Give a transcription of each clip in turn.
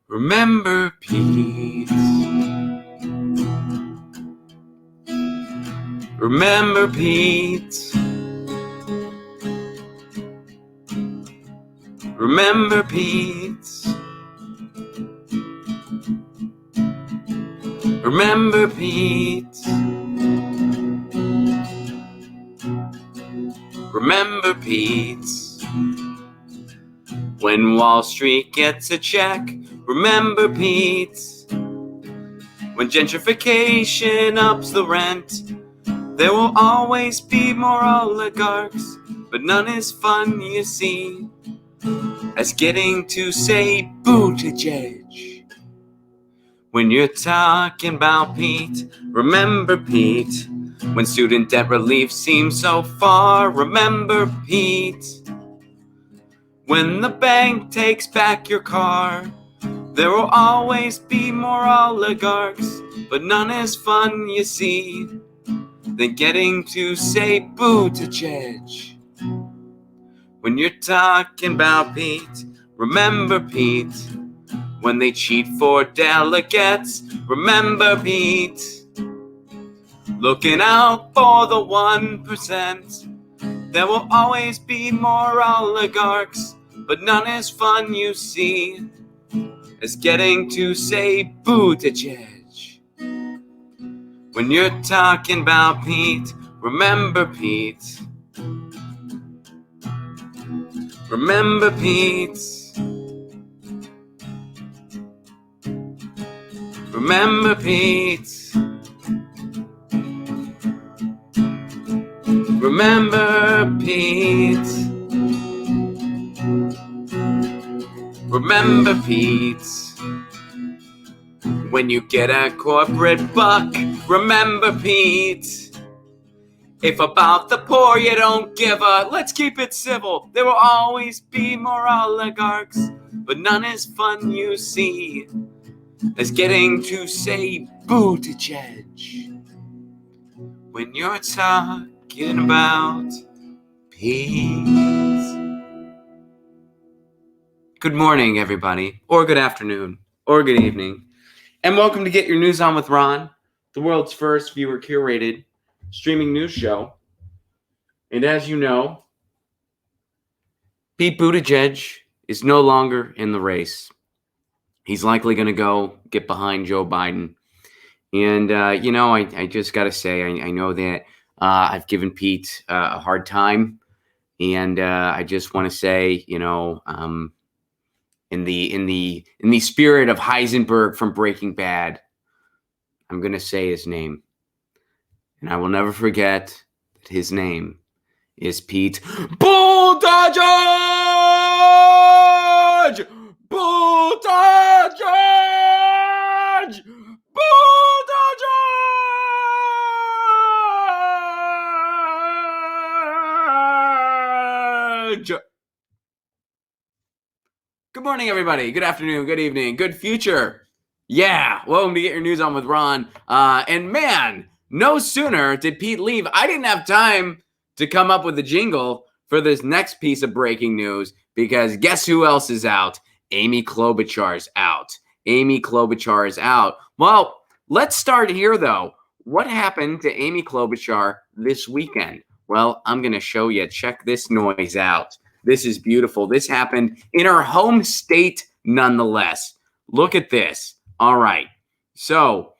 Remember Pete. Remember Pete. Remember Pete. Remember Pete. Remember Pete. When Wall Street gets a check, remember Pete. When gentrification ups the rent, there will always be more oligarchs, but none as fun, you see, as getting to say Buttigieg. When you're talking about Pete, remember Pete. When student debt relief seems so far, remember Pete. When the bank takes back your car, there will always be more oligarchs, but none as fun, you see, than getting to say Buttigieg. When you're talking about Pete, remember Pete. When they cheat for delegates, remember Pete. Looking out for the 1%, there will always be more oligarchs, but none as fun, you see, as getting to say Buttigieg. When you're talking about Pete, remember Pete. Remember Pete. Remember Pete. Remember Pete. Remember Pete. When you get a corporate buck, remember Pete. If about the poor you don't give a, let's keep it civil. There will always be more oligarchs, but none as fun, you see, as getting to say Buttigieg. When you're talking about Pete. Good morning, everybody, or good afternoon, or good evening, and welcome to Get Your News On with Ron, the world's first viewer-curated streaming news show. And as you know, Pete Buttigieg is no longer in the race. He's likely going to go get behind Joe Biden. And, I just got to say, I know that I've given Pete a hard time. And I just want to say, in the spirit of Heisenberg from Breaking Bad, I'm going to say his name. And I will never forget that his name is Pete Buttigieg! Buttigieg! Buttigieg! Good morning, everybody. Good afternoon, good evening, good future. Yeah, welcome to Get Your News On with Ron. And man, no sooner did Pete leave, I didn't have time to come up with a jingle for this next piece of breaking news, because guess who else is out? Amy Klobuchar's out. Amy Klobuchar is out. Well, let's start here, though. What happened to Amy Klobuchar this weekend? Well, I'm going to show you. Check this noise out. This is beautiful. This happened in her home state, nonetheless. Look at this. All right. So,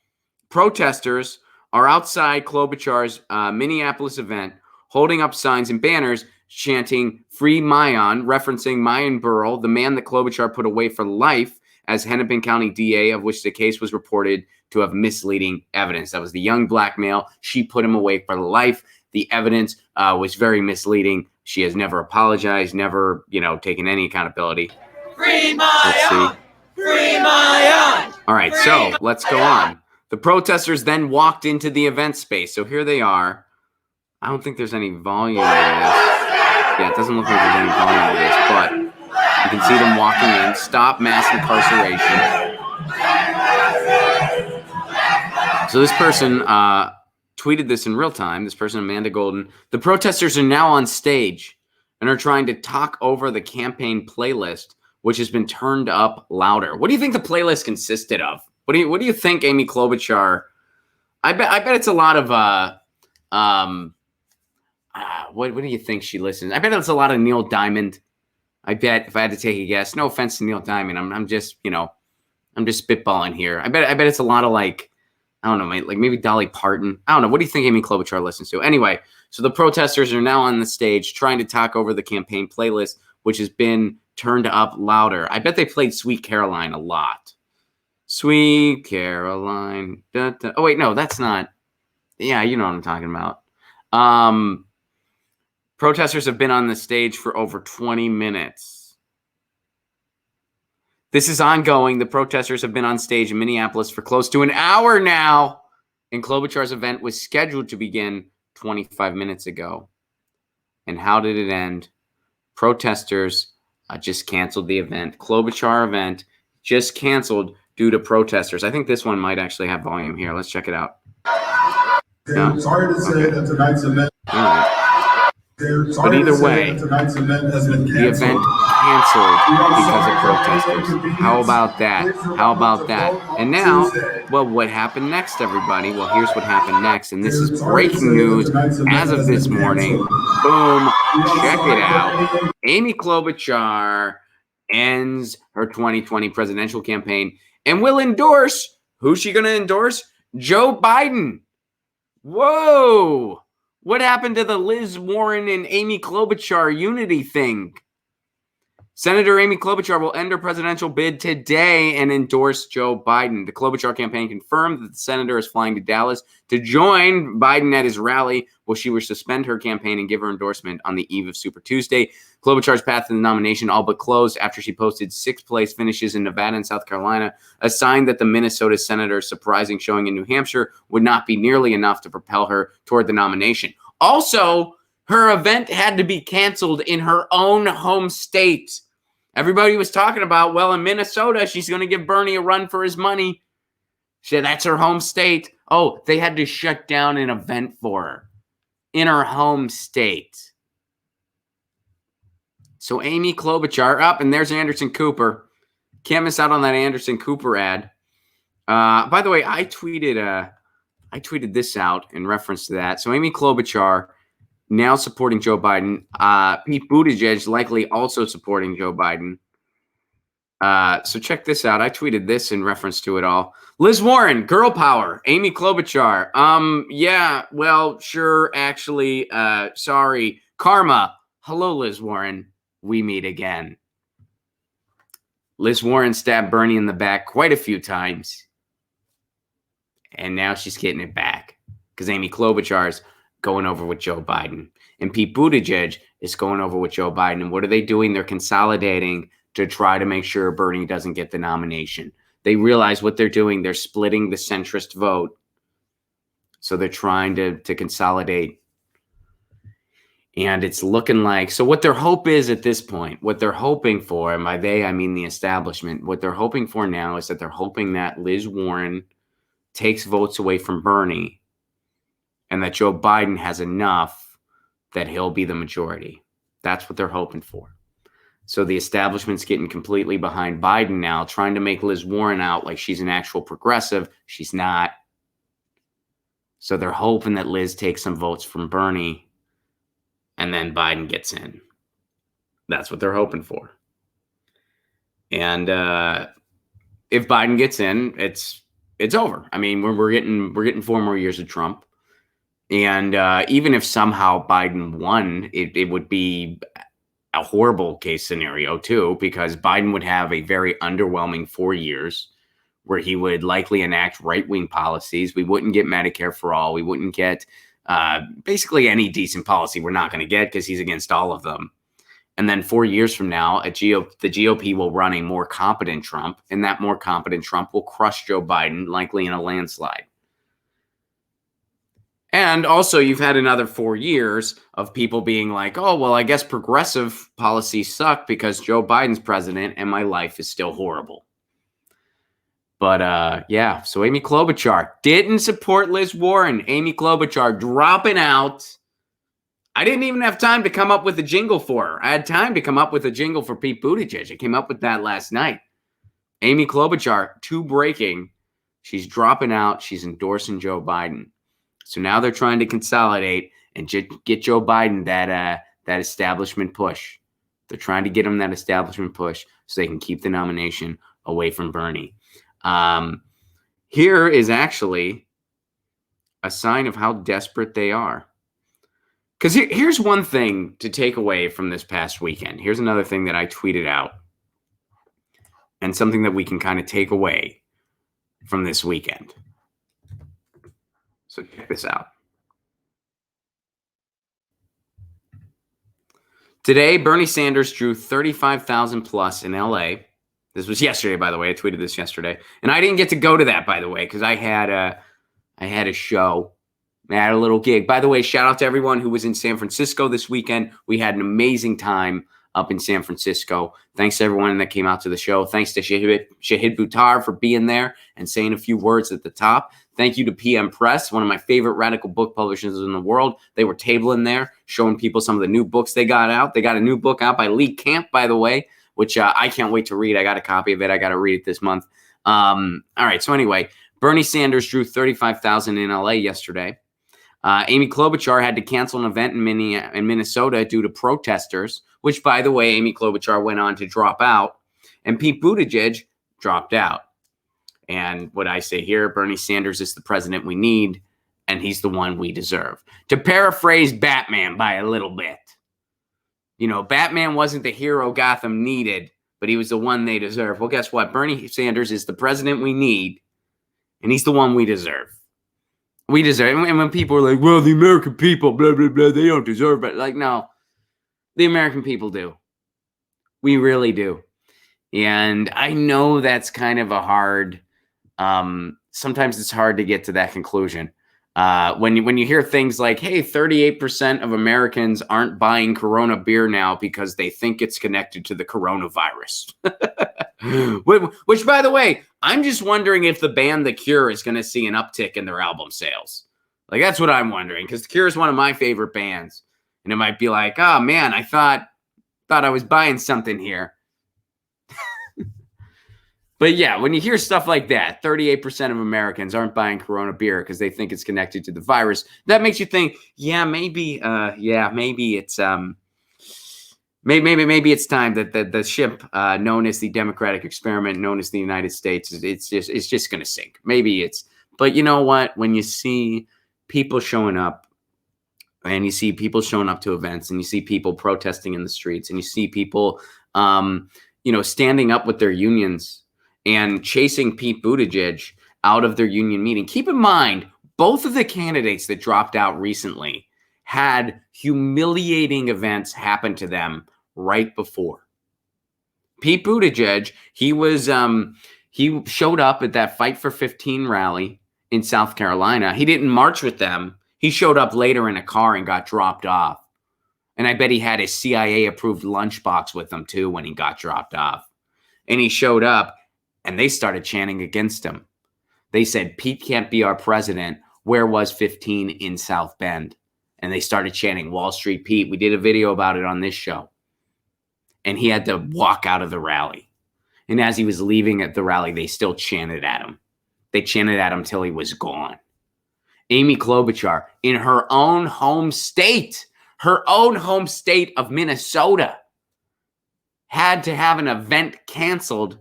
protesters are outside Klobuchar's Minneapolis event, holding up signs and banners chanting "Free Mayan," referencing Mayan Burrell, the man that Klobuchar put away for life as Hennepin County DA, of which the case was reported to have misleading evidence. That was the young black male. She put him away for life. The evidence was very misleading. She has never apologized, never, taken any accountability. Free Mayan! Free Mayan! All right, so let's go on. The protesters then walked into the event space. So here they are. I don't think there's any volume in this. Yeah, it doesn't look like there's any volume in this, but you can see them walking in. Stop mass incarceration. So this person tweeted this in real time. This person, Amanda Golden. The protesters are now on stage and are trying to talk over the campaign playlist, which has been turned up louder. What do you think the playlist consisted of? What do you think, Amy Klobuchar? I bet it's a lot of what do you think she listens? I bet it's a lot of Neil Diamond. I bet if I had to take a guess, no offense to Neil Diamond, I'm just spitballing here. I bet it's a lot of like, I don't know, like maybe Dolly Parton. I don't know. What do you think Amy Klobuchar listens to? Anyway, so the protesters are now on the stage trying to talk over the campaign playlist, which has been turned up louder. I bet they played Sweet Caroline a lot. Sweet Caroline. Da, da. Oh, wait, no, that's not. Yeah, you know what I'm talking about. Protesters have been on the stage for over 20 minutes. This is ongoing. The protesters have been on stage in Minneapolis for close to an hour now, and Klobuchar's event was scheduled to begin 25 minutes ago. And how did it end? Protesters just canceled the event. Klobuchar event just canceled due to protesters. I think this one might actually have volume here. Let's check it out. No? Sorry to say that tonight's event. All right. But either way, the event canceled because of protesters. How about that? How about that? And now, well, what happened next, everybody? Well, here's what happened next. And this is breaking news as of this morning. Boom. Check it out. Amy Klobuchar ends her 2020 presidential campaign and will endorse, who's she going to endorse? Joe Biden. Whoa. What happened to the Liz Warren and Amy Klobuchar unity thing? Senator Amy Klobuchar will end her presidential bid today and endorse Joe Biden. The Klobuchar campaign confirmed that the senator is flying to Dallas to join Biden at his rally, while she will suspend her campaign and give her endorsement on the eve of Super Tuesday. Klobuchar's path to the nomination all but closed after she posted sixth-place finishes in Nevada and South Carolina, a sign that the Minnesota senator's surprising showing in New Hampshire would not be nearly enough to propel her toward the nomination. Also, her event had to be canceled in her own home state. Everybody was talking about, well, in Minnesota, she's going to give Bernie a run for his money. That's her home state. Oh, they had to shut down an event for her in her home state. So Amy Klobuchar, up, and there's Anderson Cooper. Can't miss out on that Anderson Cooper ad. By the way, I tweeted this out in reference to that. So Amy Klobuchar now supporting Joe Biden. Pete Buttigieg likely also supporting Joe Biden. So check this out. I tweeted this in reference to it all. Liz Warren, girl power. Amy Klobuchar. Yeah, well, sure, actually, sorry. Karma. Hello, Liz Warren. We meet again. Liz Warren stabbed Bernie in the back quite a few times. And now she's getting it back because Amy Klobuchar's going over with Joe Biden. And Pete Buttigieg is going over with Joe Biden. And what are they doing? They're consolidating to try to make sure Bernie doesn't get the nomination. They realize what they're doing. They're splitting the centrist vote. So they're trying to consolidate. And it's looking like, so what their hope is at this point, what they're hoping for, and by they, I mean the establishment, what they're hoping for now is that they're hoping that Liz Warren takes votes away from Bernie and that Joe Biden has enough that he'll be the majority. That's what they're hoping for. So the establishment's getting completely behind Biden now, trying to make Liz Warren out like she's an actual progressive. She's not. So they're hoping that Liz takes some votes from Bernie and then Biden gets in. That's what they're hoping for. And if Biden gets in, it's over. I mean, we're getting 4 more years of Trump. And even if somehow Biden won, it would be a horrible case scenario too, because Biden would have a very underwhelming 4 years where he would likely enact right-wing policies. We wouldn't get Medicare for all. We wouldn't get basically any decent policy we're not going to get because he's against all of them. And then 4 years from now, the GOP will run a more competent Trump, and that more competent Trump will crush Joe Biden, likely in a landslide. And also, you've had another 4 years of people being like, oh, well, I guess progressive policies suck because Joe Biden's president and my life is still horrible. But yeah, so Amy Klobuchar didn't support Liz Warren. Amy Klobuchar dropping out. I didn't even have time to come up with a jingle for her. I had time to come up with a jingle for Pete Buttigieg. I came up with that last night. Amy Klobuchar, two breaking. She's dropping out. She's endorsing Joe Biden. So now they're trying to consolidate and get Joe Biden that establishment push. They're trying to get him that establishment push so they can keep the nomination away from Bernie. Here is actually a sign of how desperate they are. Because here's one thing to take away from this past weekend. Here's another thing that I tweeted out and something that we can kind of take away from this weekend. So check this out. Today, Bernie Sanders drew 35,000 plus in LA. This was yesterday, by the way. I tweeted this yesterday. And I didn't get to go to that, by the way, because I had a show. I had a little gig. By the way, shout out to everyone who was in San Francisco this weekend. We had an amazing time up in San Francisco. Thanks to everyone that came out to the show. Thanks to Shahid Buttar for being there and saying a few words at the top. Thank you to PM Press, one of my favorite radical book publishers in the world. They were tabling there, showing people some of the new books they got out. They got a new book out by Lee Camp, by the way, which I can't wait to read. I got a copy of it. I got to read it this month. All right. So anyway, Bernie Sanders drew 35,000 in LA yesterday. Amy Klobuchar had to cancel an event in Minnesota due to protesters, which, by the way, Amy Klobuchar went on to drop out, and Pete Buttigieg dropped out. And what I say here, Bernie Sanders is the president we need, and he's the one we deserve. To paraphrase Batman by a little bit, you know, Batman wasn't the hero Gotham needed, but he was the one they deserve. Well, guess what? Bernie Sanders is the president we need, and he's the one we deserve. We deserve it. And when people are like, well, the American people, blah, blah, blah, they don't deserve it. Like, no, the American people do. We really do. And I know that's kind of a hard, sometimes it's hard to get to that conclusion. When you hear things like, hey, 38% of Americans aren't buying Corona beer now because they think it's connected to the coronavirus. Which, by the way, I'm just wondering if the band The Cure is going to see an uptick in their album sales. Like, that's what I'm wondering, because The Cure is one of my favorite bands. And it might be like, oh, man, I thought I was buying something here. But yeah, when you hear stuff like that, 38% of Americans aren't buying Corona beer because they think it's connected to the virus. That makes you think, maybe it's maybe it's time that the ship known as the democratic experiment, known as the United States, it's just going to sink. But you know what? When you see people showing up, and you see people showing up to events, and you see people protesting in the streets, and you see people, standing up with their unions and chasing Pete Buttigieg out of their union meeting. Keep in mind, both of the candidates that dropped out recently had humiliating events happen to them right before. Pete Buttigieg, he showed up at that Fight for 15 rally in South Carolina. He didn't march with them. He showed up later in a car and got dropped off. And I bet he had his CIA-approved lunchbox with him, too, when he got dropped off. And he showed up, and they started chanting against him. They said, Pete can't be our president. Where was 15 in South Bend? And they started chanting Wall Street Pete. We did a video about it on this show. And he had to walk out of the rally. And as he was leaving at the rally, they still chanted at him. They chanted at him till he was gone. Amy Klobuchar, in her own home state of Minnesota, had to have an event canceled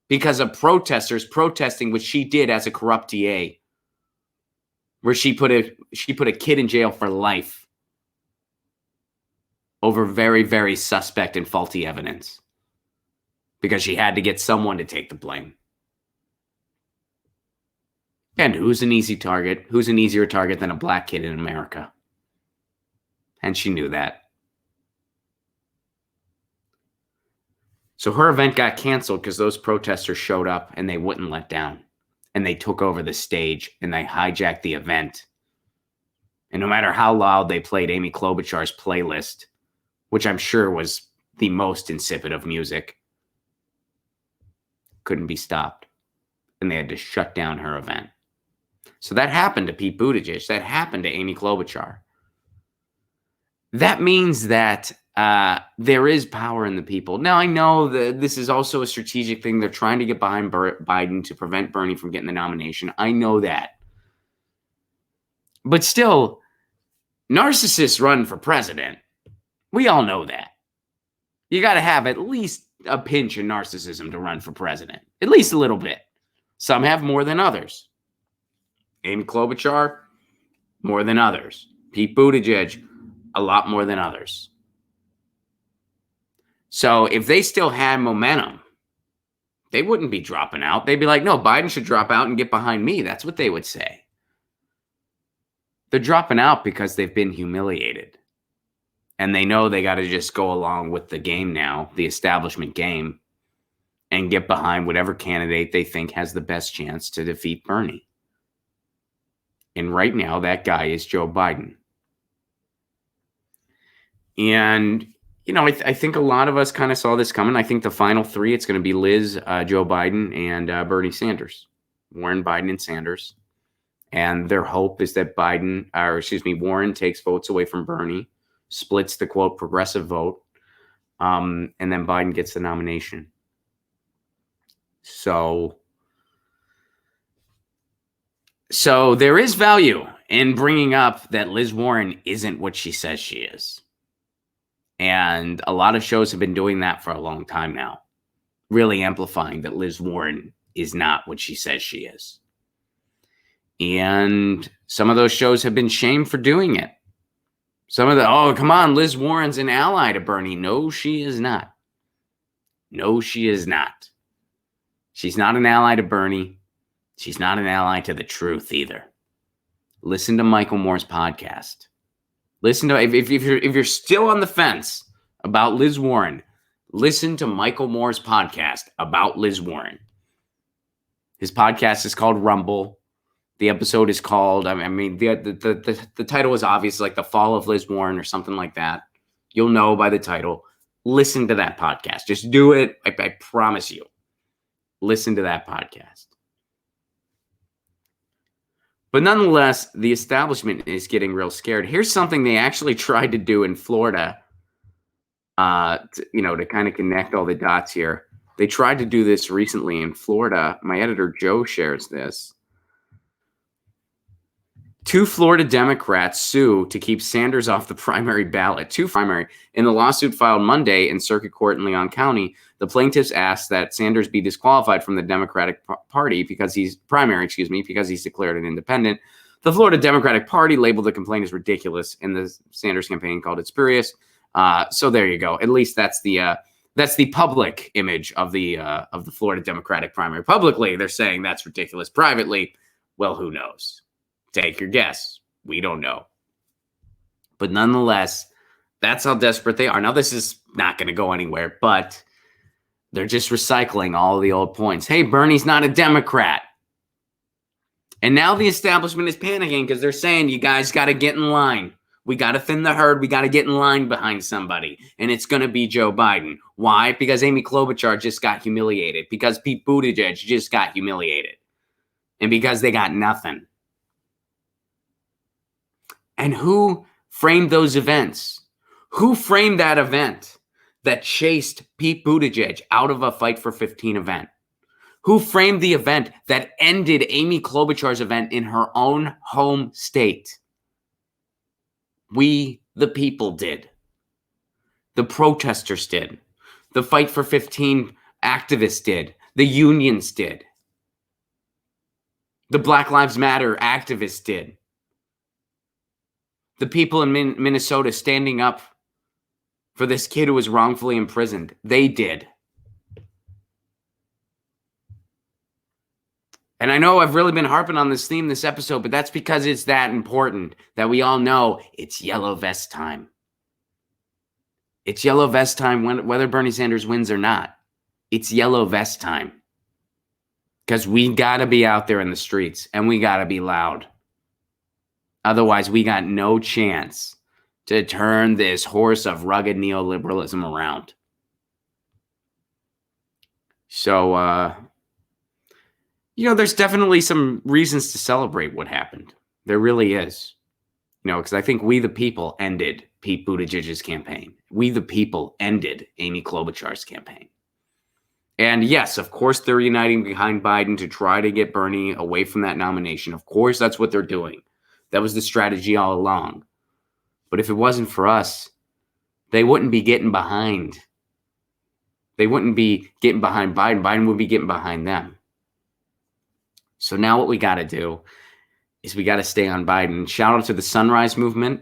because of protesters protesting what she did as a corrupt DA, where she put a kid in jail for life over very, very suspect and faulty evidence because she had to get someone to take the blame. And who's an easy target? Who's an easier target than a black kid in America? And she knew that. So her event got canceled because those protesters showed up and they wouldn't let down. And they took over the stage and they hijacked the event. And no matter how loud they played Amy Klobuchar's playlist, which I'm sure was the most insipid of music, couldn't be stopped. and they had to shut down her event. So that happened to Pete Buttigieg. That happened to Amy Klobuchar. That means that there is power in the people. Now, I know that this is also a strategic thing. They're trying to get behind Biden to prevent Bernie from getting the nomination. I know that. But still, narcissists run for president. We all know that. You got to have at least a pinch of narcissism to run for president. At least a little bit. Some have more than others. Amy Klobuchar, more than others. Pete Buttigieg, a lot more than others. So if they still had momentum, they wouldn't be dropping out. They'd be like, no, Biden should drop out and get behind me. That's what they would say. They're dropping out because they've been humiliated. And they know they got to just go along with the game now, the establishment game, and get behind whatever candidate they think has the best chance to defeat Bernie. And right now, that guy is Joe Biden. And, you know, I think a lot of us kind of saw this coming. I think the final three, it's going to be Liz, Joe Biden, and Bernie Sanders. Warren, Biden, and Sanders. And their hope is that Warren takes votes away from Bernie, splits the, quote, progressive vote, and then Biden gets the nomination. So there is value in bringing up that Liz Warren isn't what she says she is. And a lot of shows have been doing that for a long time now, really amplifying that Liz Warren is not what she says she is. And some of those shows have been shamed for doing it. Some of oh, come on, Liz Warren's an ally to Bernie. No, she is not. No, she is not. She's not an ally to Bernie. She's not an ally to the truth either. Listen to Michael Moore's podcast. Listen to if you're still on the fence about Liz Warren, listen to Michael Moore's podcast about Liz Warren. His podcast is called Rumble. The episode is called, the title is obvious, like The Fall of Liz Warren or something like that. You'll know by the title. Listen to that podcast. Just do it. I promise you. Listen to that podcast. But nonetheless, the establishment is getting real scared. Here's something they actually tried to do in Florida, to kind of connect all the dots here. They tried to do this recently in Florida. My editor, Joe, shares this. 2 Florida Democrats sue to keep Sanders off the primary ballot. In the lawsuit filed Monday in Circuit Court in Leon County, the plaintiffs asked that Sanders be disqualified from the Democratic Party because he's declared an independent. The Florida Democratic Party labeled the complaint as ridiculous, and the Sanders campaign called it spurious. So there you go. At least that's the public image of the Florida Democratic primary. Publicly, they're saying that's ridiculous. Privately, well, who knows? Take your guess. We don't know. But nonetheless, that's how desperate they are. Now, this is not going to go anywhere, but they're just recycling all the old points. Hey, Bernie's not a Democrat. And now the establishment is panicking because they're saying, you guys got to get in line. We got to thin the herd. We got to get in line behind somebody. And it's going to be Joe Biden. Why? Because Amy Klobuchar just got humiliated. Because Pete Buttigieg just got humiliated. And because they got nothing. And who framed those events? Who framed that event that chased Pete Buttigieg out of a Fight for 15 event? Who framed the event that ended Amy Klobuchar's event in her own home state? We, the people, did. The protesters did. The Fight for 15 activists did. The unions did. The Black Lives Matter activists did. The people in Minnesota standing up for this kid who was wrongfully imprisoned, they did. And I know I've really been harping on this theme this episode, but that's because it's that important that we all know it's yellow vest time. It's yellow vest time whether Bernie Sanders wins or not. It's yellow vest time. Because we got to be out there in the streets and we got to be loud. Otherwise, we got no chance to turn this horse of rugged neoliberalism around. So, there's definitely some reasons to celebrate what happened. There really is. Because I think we the people ended Pete Buttigieg's campaign. We the people ended Amy Klobuchar's campaign. And yes, of course, they're uniting behind Biden to try to get Bernie away from that nomination. Of course, that's what they're doing. That was the strategy all along. But if it wasn't for us, they wouldn't be getting behind. They wouldn't be getting behind Biden. Biden would be getting behind them. So now what we got to do is we got to stay on Biden. Shout out to the Sunrise Movement,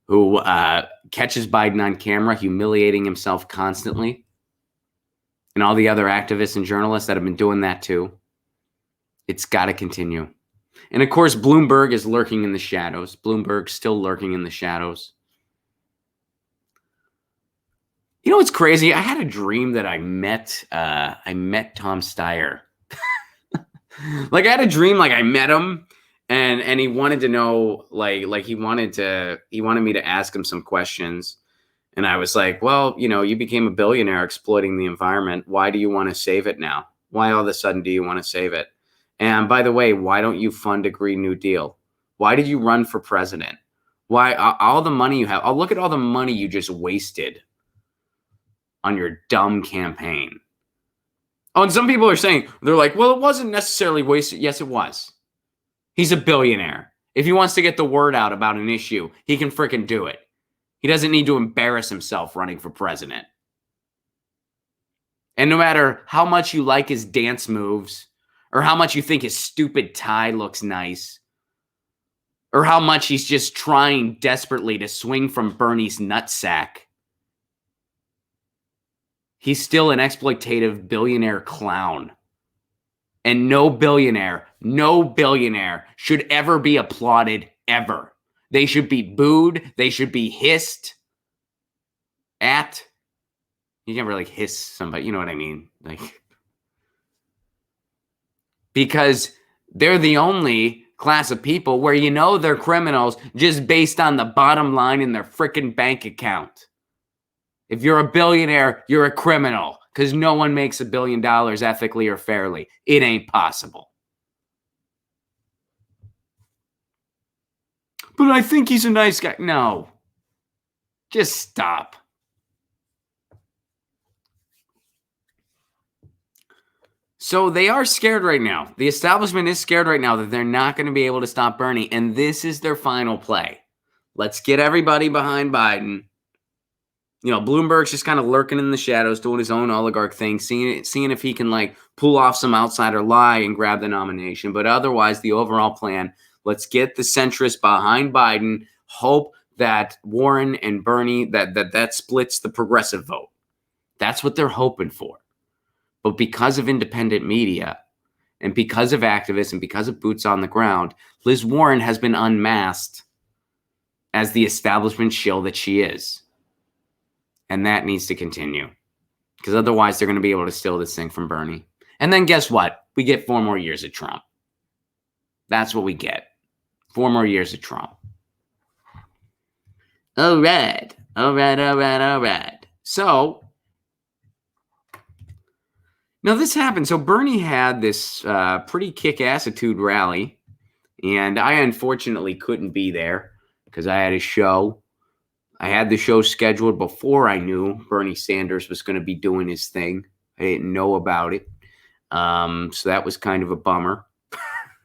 who catches Biden on camera, humiliating himself constantly. And all the other activists and journalists that have been doing that too. It's got to continue. And of course, Bloomberg is lurking in the shadows. Bloomberg's still lurking in the shadows. You know what's crazy? I had a dream that I met Tom Steyer. Like I had a dream like I met him and he wanted to know like he wanted me to ask him some questions. And I was like, well, you became a billionaire exploiting the environment. Why do you want to save it now? Why all of a sudden do you want to save it? And by the way, why don't you fund a Green New Deal? Why did you run for president? Why all the money you have? Oh, look at all the money you just wasted on your dumb campaign. Oh, and some people are saying, they're like, well, it wasn't necessarily wasted. Yes, it was. He's a billionaire. If he wants to get the word out about an issue, he can freaking do it. He doesn't need to embarrass himself running for president. And no matter how much you like his dance moves, or how much you think his stupid tie looks nice, or how much he's just trying desperately to swing from Bernie's nutsack, he's still an exploitative billionaire clown. And no billionaire should ever be applauded, ever. They should be booed. They should be hissed at. You can't really hiss somebody. You know what I mean? Because they're the only class of people where they're criminals just based on the bottom line in their freaking bank account. If you're a billionaire, you're a criminal because no one makes $1 billion ethically or fairly. It ain't possible. But I think he's a nice guy. No. Just stop. So they are scared right now. The establishment is scared right now that they're not going to be able to stop Bernie. And this is their final play. Let's get everybody behind Biden. Bloomberg's just kind of lurking in the shadows, doing his own oligarch thing, seeing if he can pull off some outsider lie and grab the nomination. But otherwise, the overall plan, let's get the centrists behind Biden, hope that Warren and Bernie, that splits the progressive vote. That's what they're hoping for. But because of independent media and because of activists and because of boots on the ground, Liz Warren has been unmasked as the establishment shill that she is. And that needs to continue. Because otherwise, they're going to be able to steal this thing from Bernie. And then guess what? We get 4 more years of Trump. That's what we get. 4 more years of Trump. All right. So, now this happened. So Bernie had this pretty kick-assitude rally. And I unfortunately couldn't be there because I had a show. I had the show scheduled before I knew Bernie Sanders was going to be doing his thing. I didn't know about it. So that was kind of a bummer.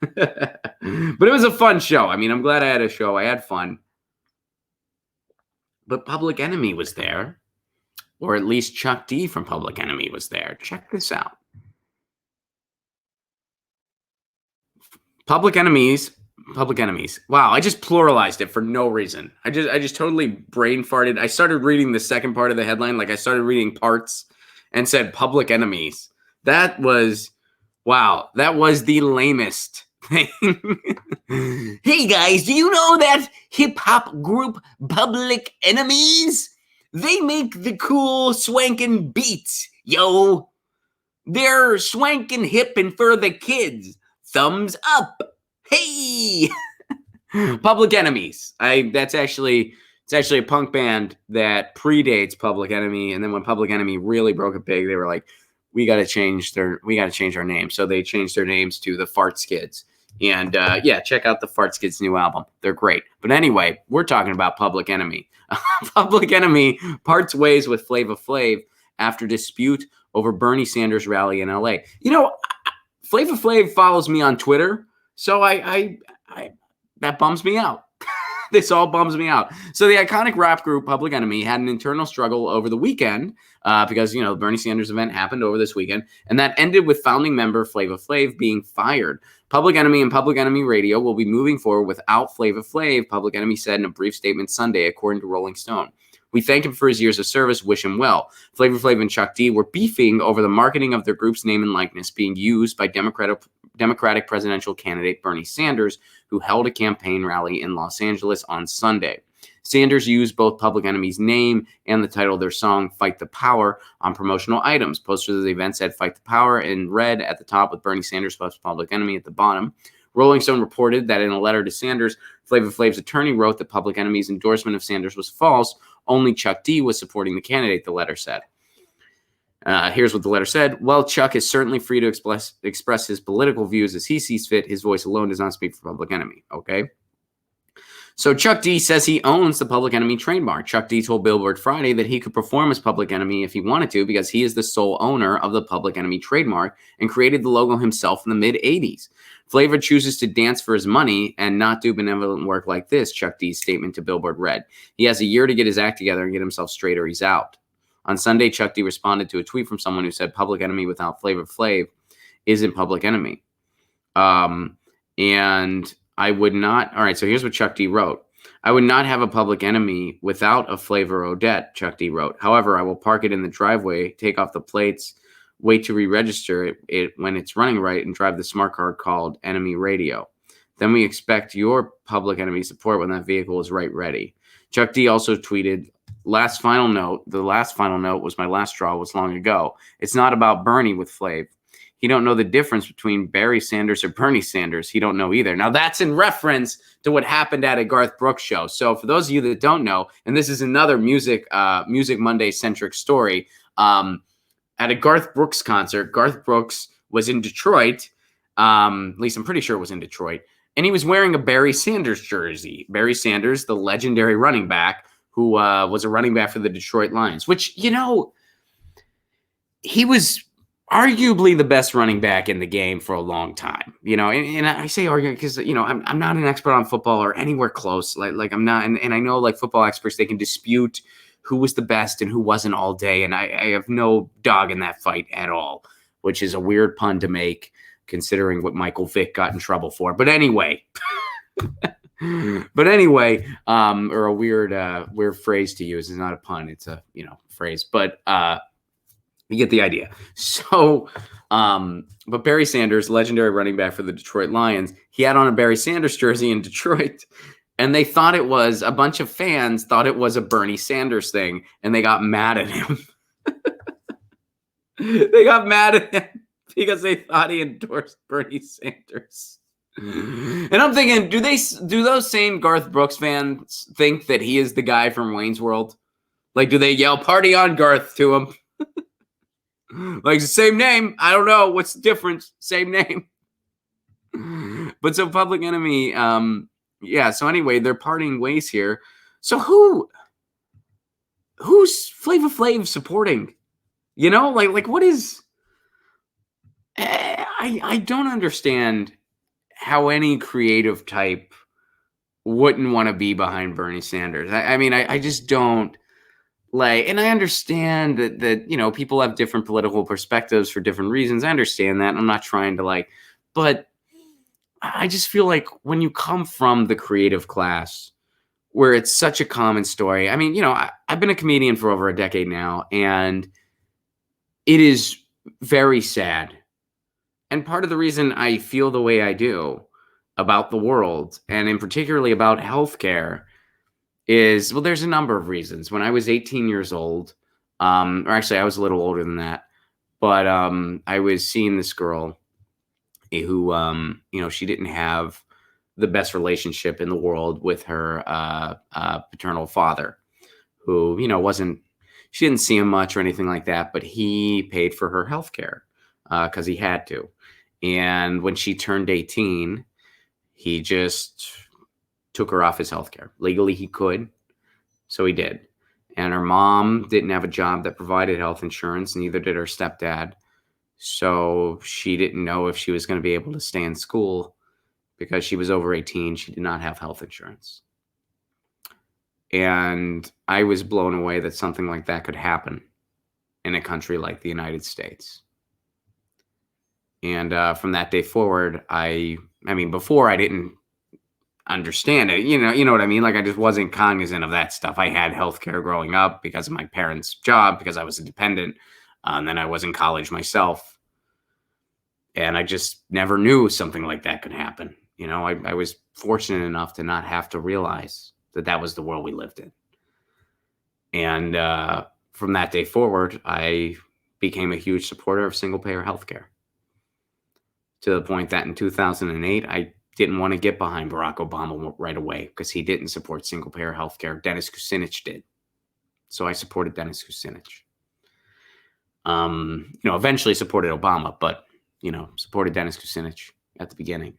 But it was a fun show. I mean, I'm glad I had a show. I had fun. But Public Enemy was there. Or at least Chuck D from Public Enemy was there. Check this out. Public Enemies. Wow, I just pluralized it for no reason. I just totally brain farted. I started reading the second part of the headline, I started reading parts and said Public Enemies. That was the lamest thing. Hey guys, do you know that hip hop group Public Enemies? They make the cool swankin' beats, yo. They're swankin' hip and for the kids. Thumbs up. Hey, Public Enemies. It's actually a punk band that predates Public Enemy. And then when Public Enemy really broke it big, they were like, we got to change our name. So they changed their names to the Farts Kids. And yeah, check out the Farts Kids' new album. They're great. But anyway, we're talking about Public Enemy. Public Enemy parts ways with Flava Flav after dispute over Bernie Sanders rally in LA. You know, Flava Flav follows me on Twitter, so I that bums me out. This all bums me out. So the iconic rap group Public Enemy had an internal struggle over the weekend because, the Bernie Sanders event happened over this weekend, and that ended with founding member Flava Flav being fired. Public Enemy and Public Enemy Radio will be moving forward without Flava Flav, Public Enemy said in a brief statement Sunday, according to Rolling Stone. We thank him for his years of service, wish him well. Flava Flav and Chuck D were beefing over the marketing of their group's name and likeness being used by Democratic presidential candidate Bernie Sanders, who held a campaign rally in Los Angeles on Sunday. Sanders used both Public Enemy's name and the title of their song, Fight the Power, on promotional items. Posters of the event said Fight the Power in red at the top with Bernie Sanders plus Public Enemy at the bottom. Rolling Stone reported that in a letter to Sanders, Flava Flav's attorney wrote that Public Enemy's endorsement of Sanders was false. Only Chuck D was supporting the candidate, the letter said. Here's what the letter said. Well, Chuck is certainly free to express his political views as he sees fit. His voice alone does not speak for Public Enemy. Okay. So Chuck D says he owns the Public Enemy trademark. Chuck D told Billboard Friday that he could perform as Public Enemy if he wanted to because he is the sole owner of the Public Enemy trademark and created the logo himself in the mid-'80s. Flava chooses to dance for his money and not do benevolent work like this, Chuck D's statement to Billboard read. He has a year to get his act together and get himself straight or he's out. On Sunday, Chuck D responded to a tweet from someone who said Public Enemy without Flava Flav isn't Public Enemy. And I would not. All right, so here's what Chuck D wrote. I would not have a Public Enemy without a Flavor Odette, Chuck D wrote. However, I will park it in the driveway, take off the plates, wait to re-register it when it's running right, and drive the smart card called Enemy Radio. Then we expect your Public Enemy support when that vehicle is right ready. Chuck D also tweeted, last final note, the last final note was my last straw was long ago. It's not about Bernie with Flav. He don't know the difference between Barry Sanders or Bernie Sanders. He don't know either. Now, that's in reference to what happened at a Garth Brooks show. So for those of you that don't know, and this is another Music Monday-centric story, at a Garth Brooks concert, Garth Brooks was in Detroit, at least I'm pretty sure it was in Detroit, and he was wearing a Barry Sanders jersey. Barry Sanders, the legendary running back, who was a running back for the Detroit Lions, which, he was arguably the best running back in the game for a long time, and I say arguably because, I'm not an expert on football or anywhere close. Like I'm not. And I know like football experts, they can dispute who was the best and who wasn't all day. And I have no dog in that fight at all, which is a weird pun to make considering what Michael Vick got in trouble for. But anyway, or a weird phrase to use. It's not a pun. It's a, phrase, but, you get the idea. So, but Barry Sanders, legendary running back for the Detroit Lions, he had on a Barry Sanders jersey in Detroit, and they thought a bunch of fans thought it was a Bernie Sanders thing, and they got mad at him. They got mad at him because they thought he endorsed Bernie Sanders. And I'm thinking, do those same Garth Brooks fans think that he is the guy from Wayne's World? Like, do they yell "Party on, Garth" to him? Like, the same name. I don't know. What's the difference? Same name. But so Public Enemy, so anyway, they're parting ways here. So who's Flava Flav supporting? Like what is, I don't understand how any creative type wouldn't want to be behind Bernie Sanders. I just don't. And I understand that people have different political perspectives for different reasons. I understand that. I'm not trying to but I just feel like when you come from the creative class where it's such a common story. I've been a comedian for over a decade now, and it is very sad. And part of the reason I feel the way I do about the world, and in particularly about healthcare, is, there's a number of reasons. When I was 18 years old, or actually I was a little older than that, but I was seeing this girl who, she didn't have the best relationship in the world with her paternal father, who, She didn't see him much or anything like that, but he paid for her health care because he had to. And when she turned 18, he just took her off his health care. Legally, he could, so he did. And her mom didn't have a job that provided health insurance, neither did her stepdad. So she didn't know if she was going to be able to stay in school because she was over 18. She did not have health insurance. And I was blown away that something like that could happen in a country like the United States. And from that day forward, I mean, before I didn't understand it, you know what I mean? Like I just wasn't cognizant of that stuff. I had healthcare growing up because of my parents' job, because I was a dependent. And then I was in college myself. And I just never knew something like that could happen. You know, I was fortunate enough to not have to realize that that was the world we lived in. And from that day forward, I became a huge supporter of single-payer healthcare, to the point that in 2008, I didn't want to get behind Barack Obama right away because he didn't support single-payer healthcare. Dennis Kucinich did. So I supported Dennis Kucinich. Eventually supported Obama, but, supported Dennis Kucinich at the beginning.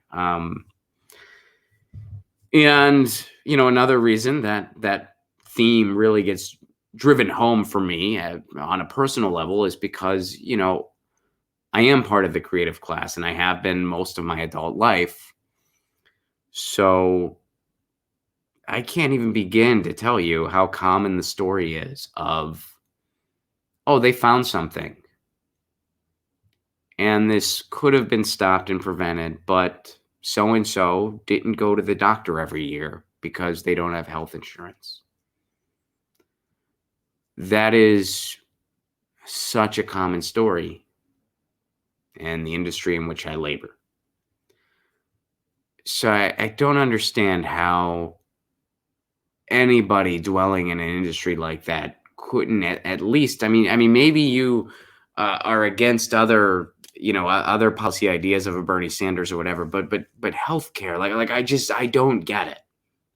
Another reason that theme really gets driven home for me on a personal level is because, I am part of the creative class and I have been most of my adult life. So I can't even begin to tell you how common the story is of, oh, they found something. And this could have been stopped and prevented, but so-and-so didn't go to the doctor every year because they don't have health insurance. That is such a common story in the industry in which I labor. So I don't understand how anybody dwelling in an industry like that couldn't at least, maybe you are against other policy ideas of a Bernie Sanders or whatever, but healthcare, I don't get it.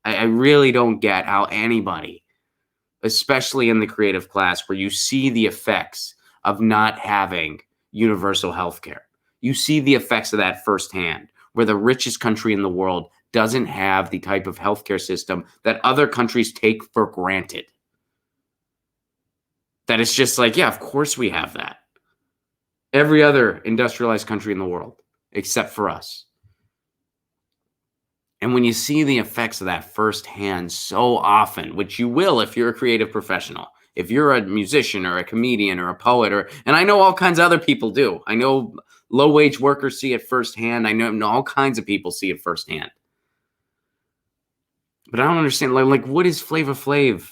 I really don't get how anybody, especially in the creative class, where you see the effects of not having universal healthcare. You see the effects of that firsthand, where the richest country in the world doesn't have the type of healthcare system that other countries take for granted. That it's just like, yeah, of course we have that. Every other industrialized country in the world, except for us. And when you see the effects of that firsthand so often, which you will if you're a creative professional, if you're a musician or a comedian or a poet, and I know all kinds of other people do. I know low-wage workers see it firsthand. I know all kinds of people see it firsthand. But I don't understand, what is Flava Flav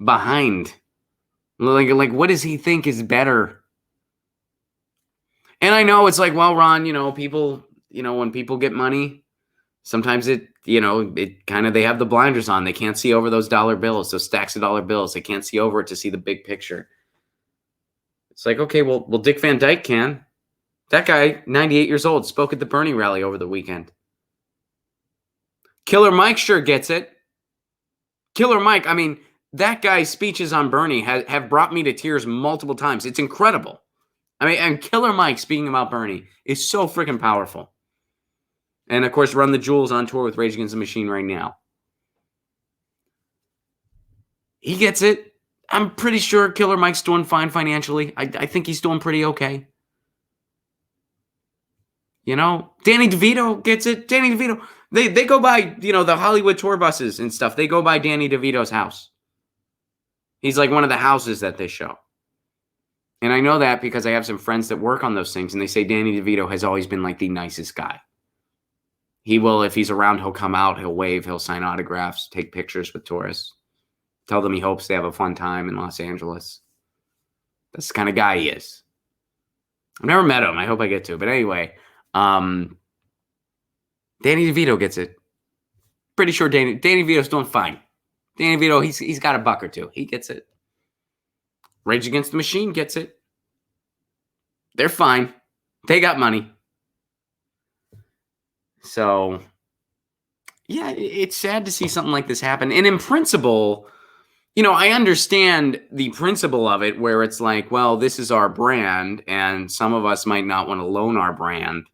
behind? Like, what does he think is better? And I know it's like, well, Ron, people, when people get money, sometimes it kind of, they have the blinders on. They can't see over those dollar bills, those stacks of dollar bills. They can't see over it to see the big picture. It's like, okay, well, Dick Van Dyke can. That guy, 98 years old, spoke at the Bernie rally over the weekend. Killer Mike sure gets it. Killer Mike, that guy's speeches on Bernie have brought me to tears multiple times. It's incredible. And Killer Mike speaking about Bernie is so freaking powerful. And, of course, Run the Jewels on tour with Rage Against the Machine right now. He gets it. I'm pretty sure Killer Mike's doing fine financially. I think he's doing pretty okay. Danny DeVito gets it. Danny DeVito. They go by, the Hollywood tour buses and stuff. They go by Danny DeVito's house. He's like one of the houses that they show. And I know that because I have some friends that work on those things, and they say Danny DeVito has always been like the nicest guy. He will, if he's around, he'll come out, he'll wave, he'll sign autographs, take pictures with tourists, tell them he hopes they have a fun time in Los Angeles. That's the kind of guy he is. I've never met him. I hope I get to. But anyway, Danny DeVito gets it. Pretty sure Danny DeVito's doing fine. Danny DeVito, he's got a buck or two. He gets it. Rage Against the Machine gets it. They're fine. They got money. So, yeah, it's sad to see something like this happen. And in principle, I understand the principle of it where it's like, well, this is our brand, and some of us might not want to loan our brand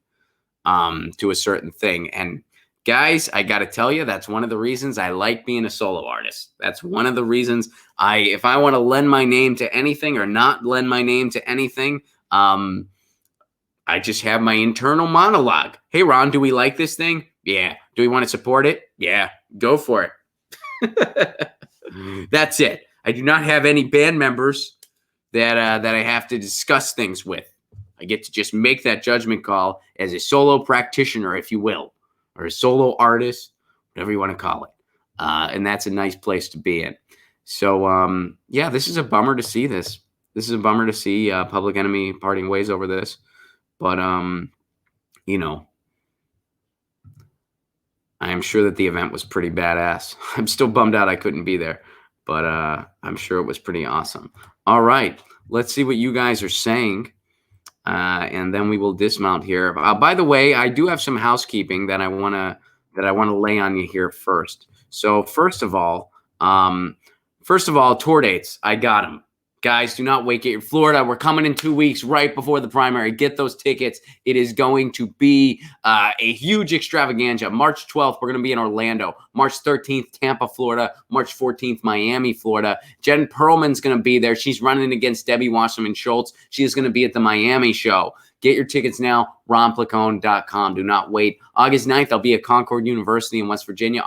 to a certain thing. And guys, I got to tell you, that's one of the reasons I like being a solo artist. That's one of the reasons if I want to lend my name to anything or not lend my name to anything, I just have my internal monologue. Hey, Ron, do we like this thing? Yeah. Do we want to support it? Yeah. Go for it. That's it. I do not have any band members that I have to discuss things with. I get to just make that judgment call as a solo practitioner, if you will, or a solo artist, whatever you want to call it. And that's a nice place to be in. So, yeah, this is a bummer to see this. This is a bummer to see Public Enemy parting ways over this. But, I am sure that the event was pretty badass. I'm still bummed out I couldn't be there, but I'm sure it was pretty awesome. All right, let's see what you guys are saying, and then we will dismount here. By the way, I do have some housekeeping that I wanna lay on you here first. So first of all, tour dates. I got them. Guys, do not wait. Get your Florida. We're coming in 2 weeks right before the primary. Get those tickets. It is going to be a huge extravaganza. March 12th, we're going to be in Orlando. March 13th, Tampa, Florida. March 14th, Miami, Florida. Jen Perlman's going to be there. She's running against Debbie Wasserman Schultz. She is going to be at the Miami show. Get your tickets now, ronplacone.com. Do not wait. August 9th, I'll be at Concord University in West Virginia.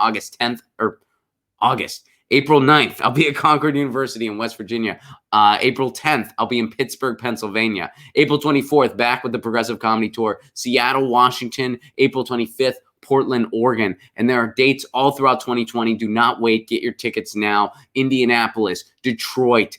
April 9th, I'll be at Concord University in West Virginia. April 10th, I'll be in Pittsburgh, Pennsylvania. April 24th, back with the Progressive Comedy Tour. Seattle, Washington. April 25th, Portland, Oregon. And there are dates all throughout 2020. Do not wait. Get your tickets now. Indianapolis, Detroit,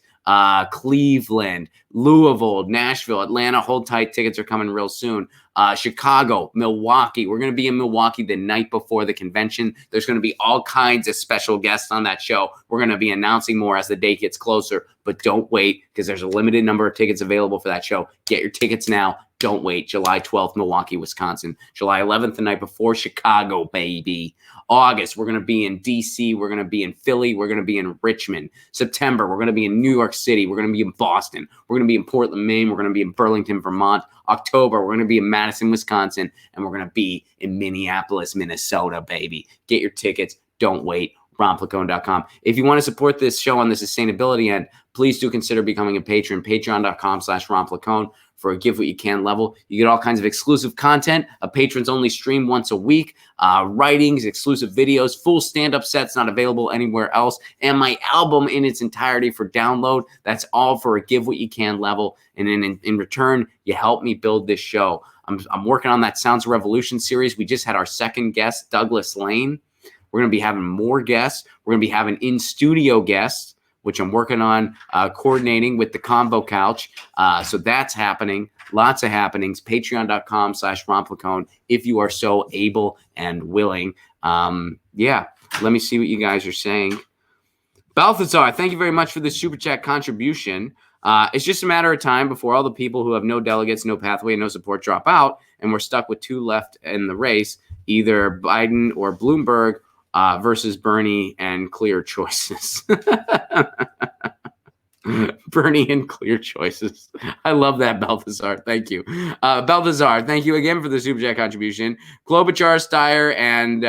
Cleveland, Louisville, Nashville, Atlanta. Hold tight. Tickets are coming real soon. Chicago, Milwaukee. We're going to be in Milwaukee the night before the convention. There's going to be all kinds of special guests on that show. We're going to be announcing more as the date gets closer, but don't wait because there's a limited number of tickets available for that show. Get your tickets now. Don't wait. July 12th, Milwaukee, Wisconsin. July 11th, the night before, Chicago, baby. August, we're going to be in D.C. We're going to be in Philly. We're going to be in Richmond. September, we're going to be in New York City. We're going to be in Boston. We're going to be in Portland, Maine. We're going to be in Burlington, Vermont. October, we're going to be in Madison, Wisconsin. And we're going to be in Minneapolis, Minnesota, baby. Get your tickets. Don't wait. ronplacone.com. If you want to support this show on the sustainability end, please do consider becoming a patron. Patreon.com/ronplacone. For a give what you can level. You get all kinds of exclusive content, a patrons only stream once a week, writings, exclusive videos, full stand-up sets not available anywhere else, and my album in its entirety for download. That's all for a give what you can level. And in return, you help me build this show. I'm working on that Sounds of Revolution series. We just had our second guest, Douglas Lane. We're going to be having more guests. We're going to be having in-studio guests, which I'm working on coordinating with the Combo Couch. So that's happening. Lots of happenings. Patreon.com/ronplacone if you are so able and willing. Yeah, let me see what you guys are saying. Balthazar, thank you very much for the Super Chat contribution. It's just a matter of time before all the people who have no delegates, no pathway, and no support drop out, and we're stuck with two left in the race, either Biden or Bloomberg, versus Bernie and clear choices. Bernie and clear choices. I love that, Balthazar. Thank you. Balthazar, thank you again for the Super Chat contribution. Klobuchar, Steyer, and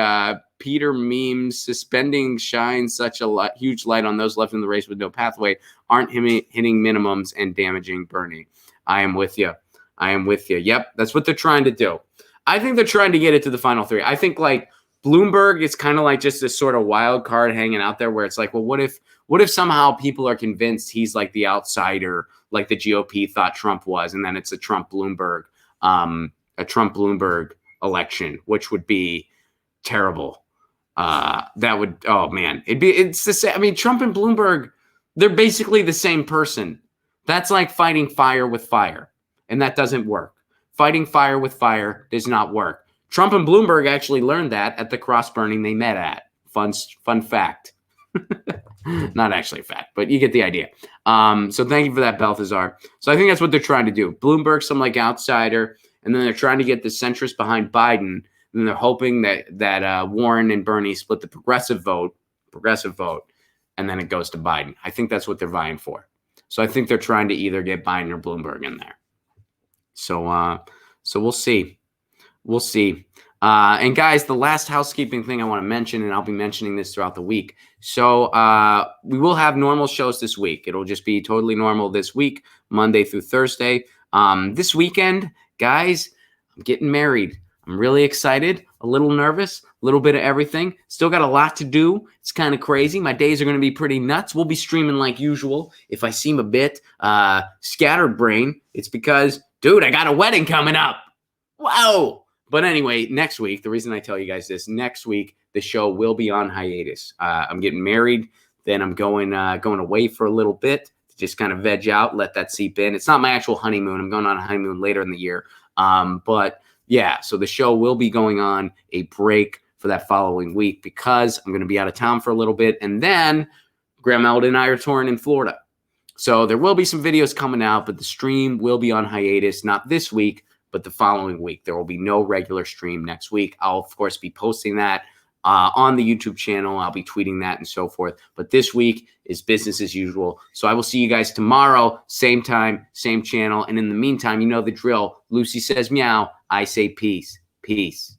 Peter Memes suspending shine such a huge light on those left in the race with no pathway aren't hitting minimums and damaging Bernie. I am with you. Yep, that's what they're trying to do. I think they're trying to get it to the final three. I think Bloomberg is kind of like just this sort of wild card hanging out there where it's like, well, what if somehow people are convinced he's like the outsider, like the GOP thought Trump was, and then it's a Trump Bloomberg election, which would be terrible. That would, oh man, it's the same. I mean, Trump and Bloomberg, they're basically the same person. That's like fighting fire with fire, and that doesn't work. Fighting fire with fire does not work. Trump and Bloomberg actually learned that at the cross burning they met at. Fun fact. Not actually a fact, but you get the idea. So thank you for that, Balthazar. So I think that's what they're trying to do. Bloomberg, some like outsider, and then they're trying to get the centrist behind Biden. And they're hoping that Warren and Bernie split the progressive vote, and then it goes to Biden. I think that's what they're vying for. So I think they're trying to either get Biden or Bloomberg in there. So we'll see. We'll see. And guys, the last housekeeping thing I want to mention, and I'll be mentioning this throughout the week. So we will have normal shows this week. It'll just be totally normal this week, Monday through Thursday. This weekend, guys, I'm getting married. I'm really excited, a little nervous, a little bit of everything. Still got a lot to do. It's kind of crazy. My days are going to be pretty nuts. We'll be streaming like usual. If I seem a bit scatterbrained, it's because, dude, I got a wedding coming up. Wow. But anyway, next week, the reason I tell you guys this, next week, the show will be on hiatus. I'm getting married. Then I'm going away for a little bit to just kind of veg out, let that seep in. It's not my actual honeymoon. I'm going on a honeymoon later in the year. But yeah, so the show will be going on a break for that following week because I'm going to be out of town for a little bit. And then Grandma and I are touring in Florida. So there will be some videos coming out, but the stream will be on hiatus, not this week, but the following week. There will be no regular stream next week. I'll, of course, be posting that on the YouTube channel. I'll be tweeting that and so forth. But this week is business as usual. So I will see you guys tomorrow, same time, same channel. And in the meantime, you know the drill. Lucy says meow. I say peace. Peace.